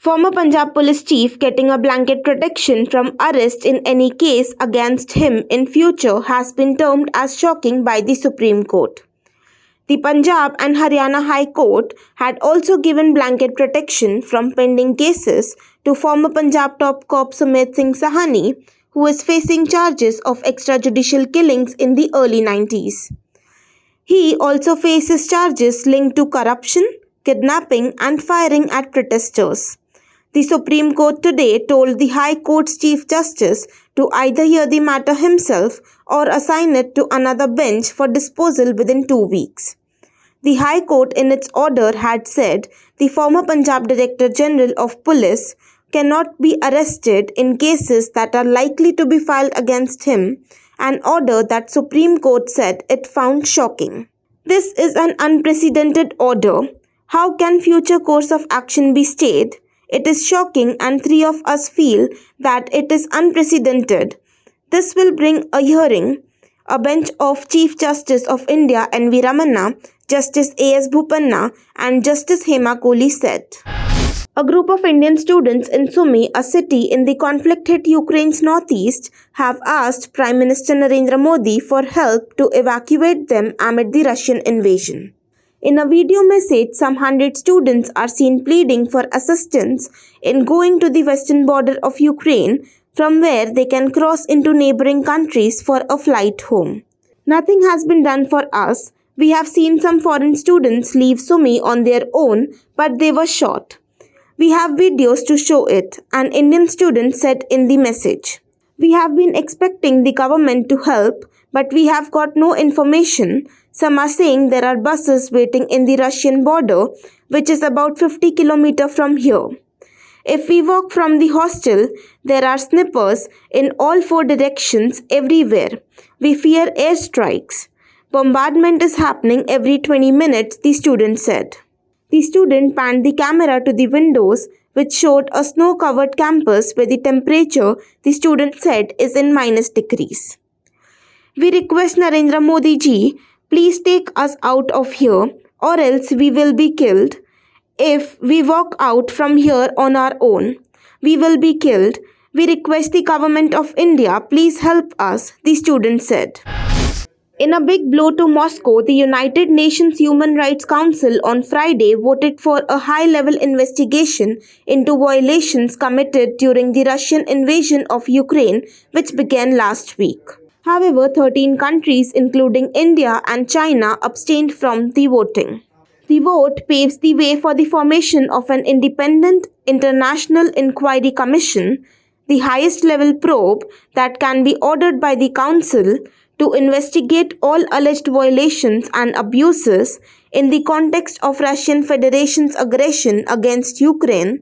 Former Punjab police chief getting a blanket protection from arrest in any case against him in future has been termed as shocking by the Supreme Court. The Punjab and Haryana High Court had also given blanket protection from pending cases to former Punjab top cop Sumit Singh Sahani, who is facing charges of extrajudicial killings in the early 90s. He also faces charges linked to corruption, kidnapping and firing at protesters. The Supreme Court today told the High Court's Chief Justice to either hear the matter himself or assign it to another bench for disposal within 2 weeks. The High Court in its order had said the former Punjab Director General of Police cannot be arrested in cases that are likely to be filed against him, an order that Supreme Court said it found shocking. This is an unprecedented order. How can future course of action be stayed? It is shocking and three of us feel that it is unprecedented. This will bring a hearing. A bench of Chief Justice of India N.V. Ramana, Justice A.S. Bhupanna and Justice Hema Kohli said. A group of Indian students in Sumy, a city in the conflict-hit Ukraine's northeast, have asked Prime Minister Narendra Modi for help to evacuate them amid the Russian invasion. In a video message, some 100 students are seen pleading for assistance in going to the western border of Ukraine, from where they can cross into neighboring countries for a flight home. Nothing has been done for us. We have seen some foreign students leave Sumy on their own, but they were shot. We have videos to show it, an Indian student said in the message. We have been expecting the government to help, but we have got no information. Some are saying there are buses waiting in the Russian border, which is about 50 kilometers from here. If we walk from the hostel, there are snipers in all 4 directions everywhere. We fear airstrikes. Bombardment is happening every 20 minutes, the student said. The student panned the camera to the windows, which showed a snow-covered campus where the temperature, the student said, is in -degrees. We request Narendra Modi ji, please take us out of here, or else we will be killed. If we walk out from here on our own, we will be killed. We request the government of India, please help us, the student said. In a big blow to Moscow, the United Nations Human Rights Council on Friday voted for a high-level investigation into violations committed during the Russian invasion of Ukraine, which began last week. However, 13 countries, including India and China, abstained from the voting. The vote paves the way for the formation of an independent international inquiry commission, the highest-level probe that can be ordered by the Council to investigate all alleged violations and abuses in the context of Russian Federation's aggression against Ukraine,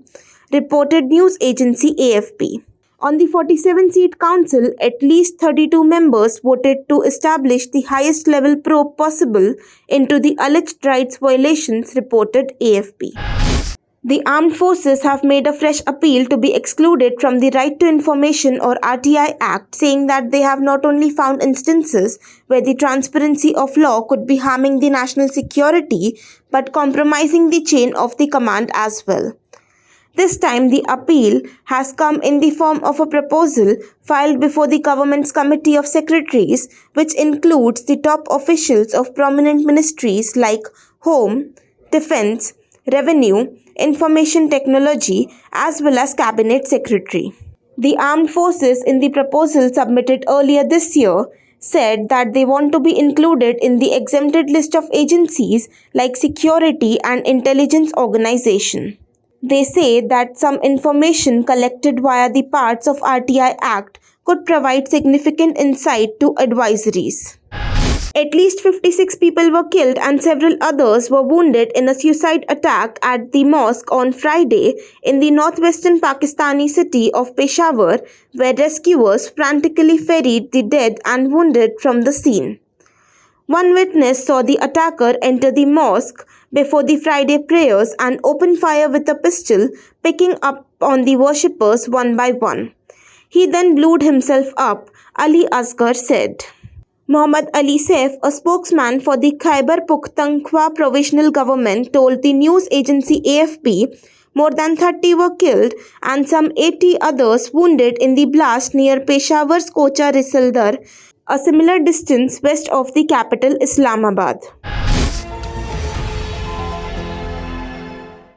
reported news agency AFP. On the 47-seat council, at least 32 members voted to establish the highest-level probe possible into the alleged rights violations, reported AFP. The armed forces have made a fresh appeal to be excluded from the Right to Information or RTI Act, saying that they have not only found instances where the transparency of law could be harming the national security, but compromising the chain of the command as well. This time, the appeal has come in the form of a proposal filed before the government's Committee of Secretaries, which includes the top officials of prominent ministries like Home, Defense, Revenue, Information Technology, as well as Cabinet Secretary. The armed forces in the proposal submitted earlier this year said that they want to be included in the exempted list of agencies like security and intelligence organization. They say that some information collected via the parts of RTI Act could provide significant insight to advisories. At least 56 people were killed and several others were wounded in a suicide attack at the mosque on Friday in the northwestern Pakistani city of Peshawar, where rescuers frantically ferried the dead and wounded from the scene. One witness saw the attacker enter the mosque before the Friday prayers and open fire with a pistol, picking up on the worshippers one by one. He then blew himself up, Ali Asghar said. Muhammad Ali Saif, a spokesman for the Khyber Pakhtunkhwa Provisional Government, told the news agency AFP, More than 30 were killed and some 80 others wounded in the blast near Peshawar's Kocha Risaldar, a similar distance west of the capital Islamabad.